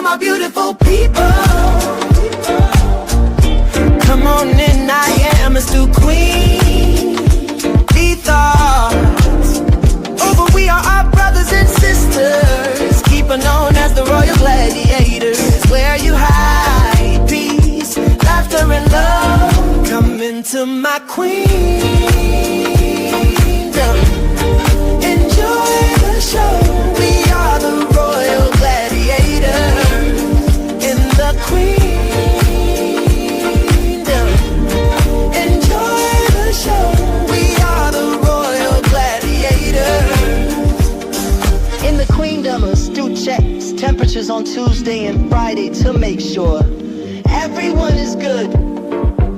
all my beautiful people. Come on in, I am a Stu Queen. Be thoughts over, we are our brothers and sisters, keeper known as the Royal Gladiators, where you hide peace, laughter and love. Come into my queendom, enjoy the show. We are the Royal Gladiators in the queendom. Enjoy the show. We are the Royal Gladiators in the queendom. A Stu checks temperatures on Tuesday and Friday to make sure everyone is good.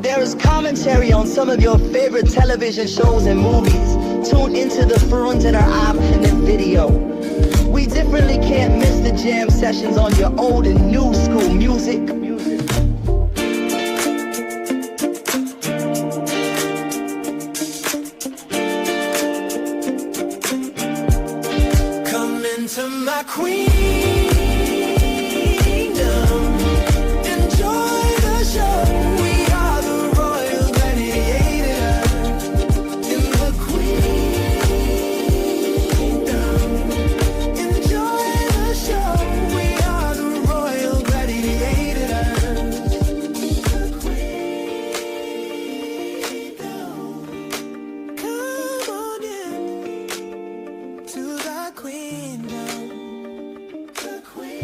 There is commentary on some of your favorite television shows and movies. Tune into the front in our app and the video. We definitely can't miss the jam sessions on your old and new school music. Come into my queendom. Enjoy the show. We are the Royal Gladiators in the queendom. Enjoy the show. We are the Royal Gladiators. The queendom. Come on in to the queendom. The queendom.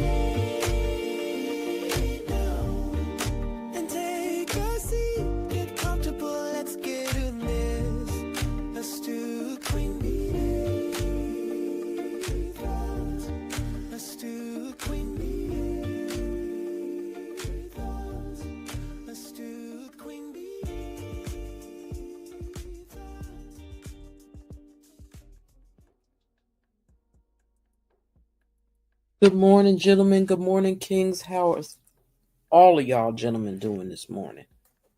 And take a seat, get comfortable, let's get in this. Let's do Queen Bee. Let's do Queen Bee. Let's do Queen Bee. Good morning, gentlemen. Good morning, kings. How is all of y'all gentlemen doing this morning?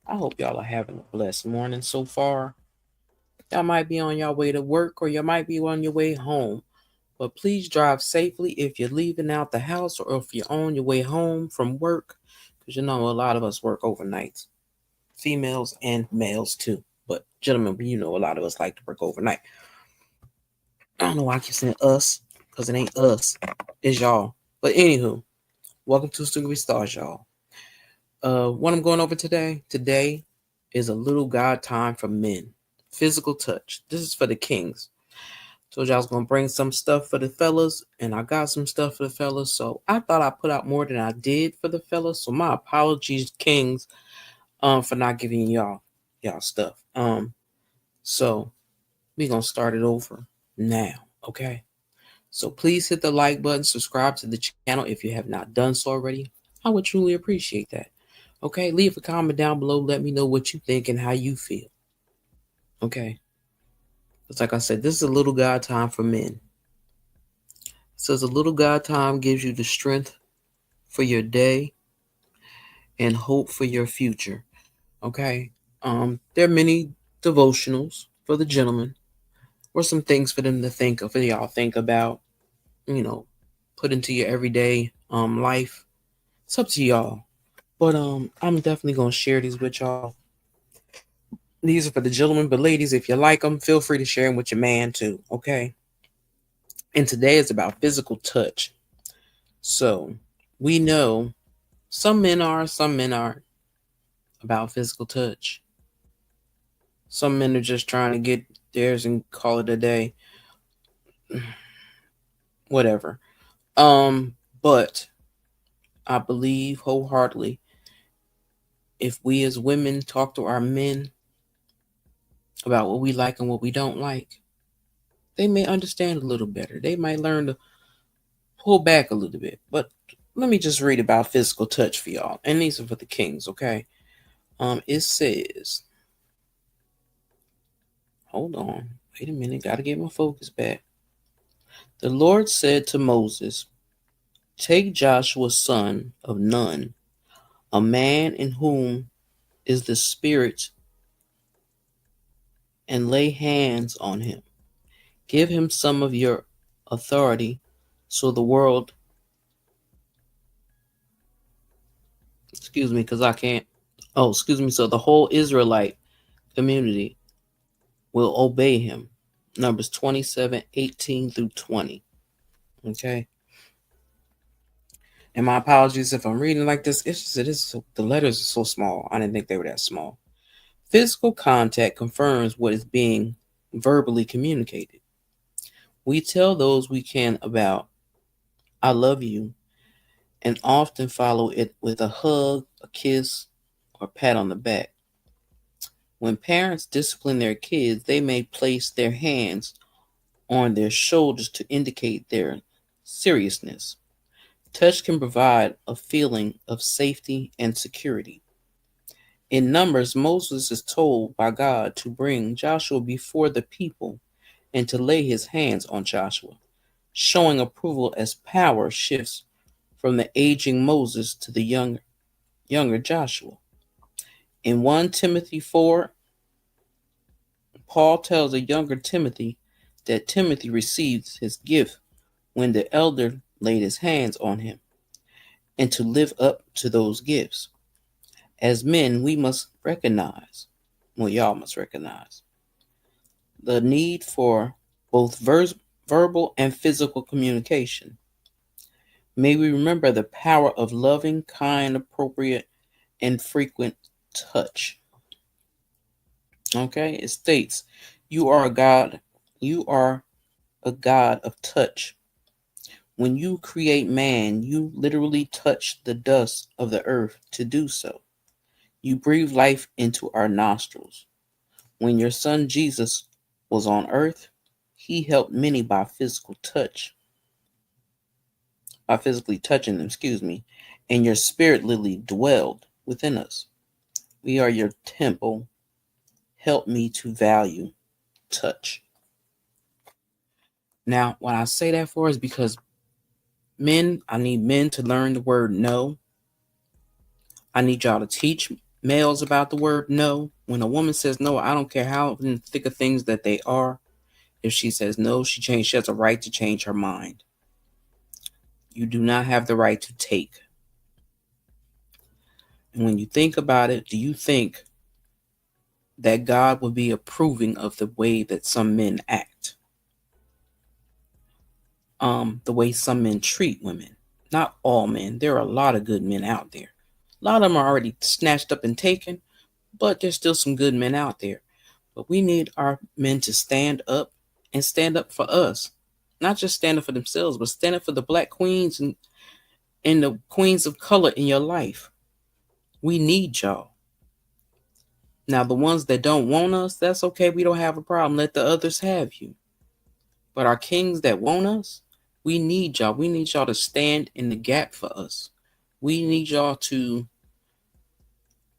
I hope y'all are having a blessed morning so far. Y'all might be on your way to work or you might be on your way home. But please drive safely if you're leaving out the house or if you're on your way home from work. Because you know a lot of us work overnight. Females and males too. But gentlemen, you know a lot of us like to work overnight. I don't know why I keep saying us. Because it ain't us. It's y'all. But anywho, welcome to Stupid Stars, y'all. What I'm going over today is a little God time for men. Physical touch. This is for the kings. Told you I was going to bring some stuff for the fellas, and I got some stuff for the fellas. So I thought I put out more than I did for the fellas. So my apologies, kings, for not giving y'all stuff. So we're going to start it over now, okay? So please hit the like button, subscribe to the channel if you have not done so already. I would truly appreciate that. Okay, leave a comment down below. Let me know what you think and how you feel. Okay. It's like I said, this is a little God time for men. It says a little God time gives you the strength for your day and hope for your future. Okay. There are many devotionals for the gentlemen or some things for them to think of, for y'all think about, put into your everyday life. It's up to y'all. But I'm definitely gonna share these with y'all. These are for the gentlemen, but ladies, if you like them, feel free to share them with your man too, okay? And today is about physical touch. So we know some men aren't about physical touch. Some men are just trying to get theirs and call it a day. Whatever. But I believe wholeheartedly if we as women talk to our men about what we like and what we don't like, they may understand a little better. They might learn to pull back a little bit. But let me just read about physical touch for y'all. And these are for the kings, okay? It says, hold on, wait a minute, gotta get my focus back. The Lord said to Moses, take Joshua son of Nun, a man in whom is the Spirit, and lay hands on him. Give him some of your authority so the world Excuse me, because I can't. Oh, excuse me. So the whole Israelite community will obey him. Numbers 27:18 through 20. Okay. And my apologies if I'm reading like this. It's just, it is so, the letters are so small. I didn't think they were that small. Physical contact confirms what is being verbally communicated. We tell those we can about I love you and often follow it with a hug, a kiss, or pat on the back. When parents discipline their kids, they may place their hands on their shoulders to indicate their seriousness. Touch can provide a feeling of safety and security. In Numbers, Moses is told by God to bring Joshua before the people and to lay his hands on Joshua, showing approval as power shifts from the aging Moses to the younger Joshua. In 1 Timothy 4, Paul tells a younger Timothy that Timothy receives his gift when the elder laid his hands on him, and to live up to those gifts. As men, we must recognize, y'all must recognize, the need for both verbal and physical communication. May we remember the power of loving, kind, appropriate, and frequent touch. Okay, it states, you are a God of touch. When you create man, you literally touch the dust of the earth to do so. You breathe life into our nostrils. When your son Jesus was on earth, he helped many by physically touching them, and your spirit literally dwelled within us. We are your temple. Help me to value touch. Now, what I say that for is because I need men to learn the word no. I need y'all to teach males about the word no. When a woman says no, I don't care how in the thick of things that they are. If she says no, she has a right to change her mind. You do not have the right to take. And when you think about it, do you think that God would be approving of the way that some men act? The way some men treat women. Not all men. There are a lot of good men out there. A lot of them are already snatched up and taken, but there's still some good men out there. But we need our men to stand up and stand up for us. Not just stand up for themselves, but stand up for the black queens and the queens of color in your life. We need y'all. Now, the ones that don't want us, that's okay. We don't have a problem. Let the others have you. But our kings that want us, we need y'all. We need y'all to stand in the gap for us. We need y'all to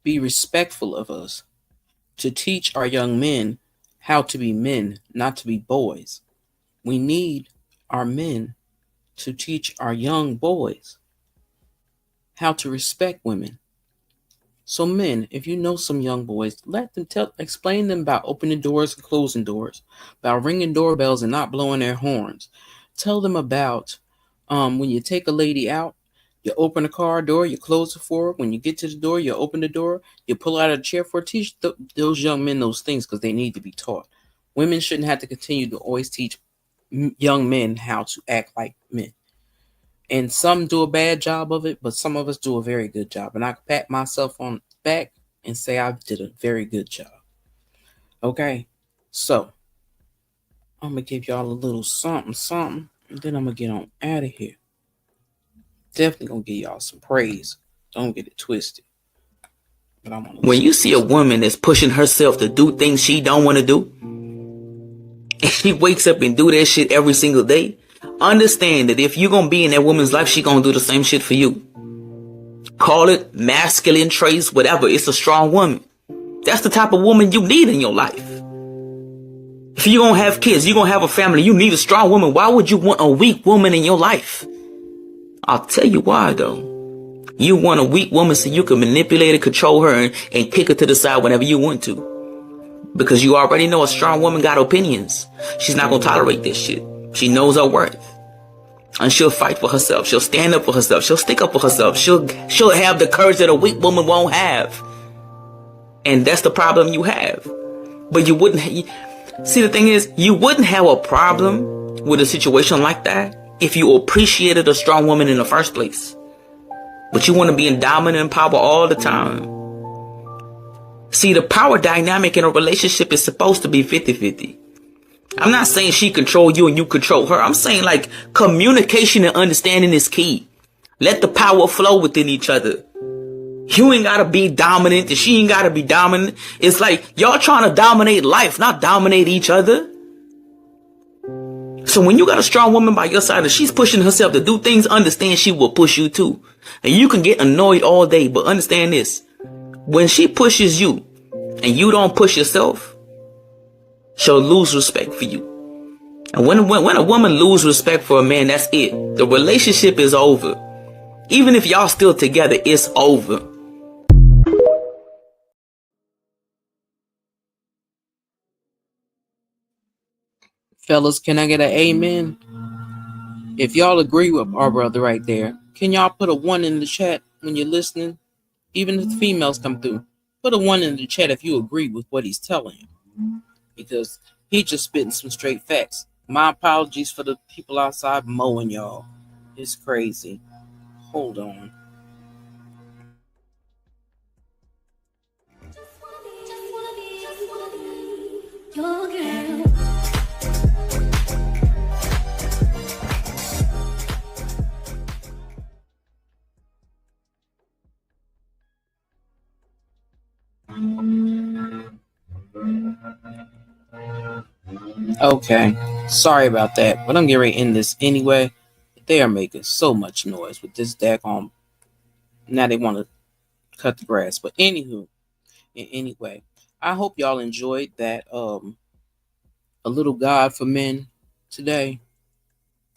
be respectful of us, to teach our young men how to be men, not to be boys. We need our men to teach our young boys how to respect women. So men, if you know some young boys, let them explain them about opening doors and closing doors, about ringing doorbells and not blowing their horns. Tell them about when you take a lady out, you open the car door, you close it for her. When you get to the door, you open the door, you pull out a chair for her. Teach those young men those things because they need to be taught. Women shouldn't have to continue to always teach young men how to act like men. And some do a bad job of it, but some of us do a very good job. And I pat myself on the back and say I did a very good job. Okay, so I'm going to give y'all a little something, and then I'm going to get on out of here. Definitely going to give y'all some praise. Don't get it twisted. But when you see a woman that's pushing herself to do things she don't want to do, and she wakes up and do that shit every single day, understand that if you're going to be in that woman's life, she going to do the same shit for you. Call it masculine traits, whatever. It's a strong woman. That's the type of woman you need in your life. If you're going to have kids, you're going to have a family, you need a strong woman. Why would you want a weak woman in your life? I'll tell you why, though. You want a weak woman so you can manipulate and control her and kick her to the side whenever you want to. Because you already know a strong woman got opinions. She's not going to tolerate this shit. She knows her worth. And she'll fight for herself. She'll stand up for herself. She'll stick up for herself. She'll have the courage that a weak woman won't have. And that's the problem you have. But you wouldn't see, the thing is, you wouldn't have a problem with a situation like that if you appreciated a strong woman in the first place. But you want to be in dominant power all the time. See, the power dynamic in a relationship is supposed to be 50-50. I'm not saying she control you and you control her. I'm saying like communication and understanding is key. Let the power flow within each other. You ain't gotta be dominant and she ain't gotta be dominant. It's like y'all trying to dominate life, not dominate each other. So when you got a strong woman by your side and she's pushing herself to do things, understand she will push you too. And you can get annoyed all day, but understand this. When she pushes you and you don't push yourself, she'll lose respect for you. And when a woman loses respect for a man, that's it. The relationship is over. Even if y'all still together, it's over. Fellas, can I get an amen? If y'all agree with our brother right there, can y'all put a 1 in the chat when you're listening? Even if the females come through, put a 1 in the chat if you agree with what he's telling you. Because he just spitting some straight facts. My apologies for the people outside mowing y'all. It's crazy. Hold on. Your girl. Okay, sorry about that, but I'm getting ready to end this anyway. They are making so much noise with this daggone. Now they want to cut the grass, but anyway, I hope y'all enjoyed that a little guide for men today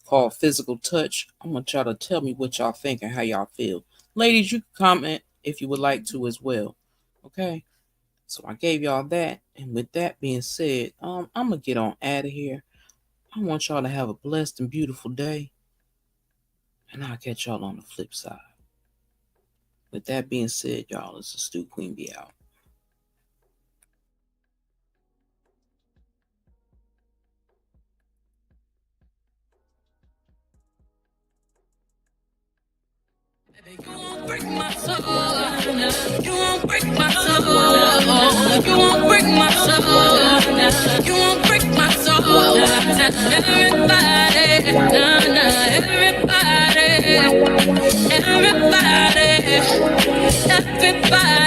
called Physical Touch. I want y'all to tell me what y'all think and how y'all feel. Ladies, you can comment if you would like to as well. Okay, so I gave y'all that, and with that being said, I'm gonna get on out of here. I want y'all to have a blessed and beautiful day, and I'll catch y'all on the flip side. With that being said, y'all, it's a Stu Queen be out. You won't break my soul. You won't break my soul. You won't break my soul. You won't break my soul. Everybody, everybody, everybody, everybody.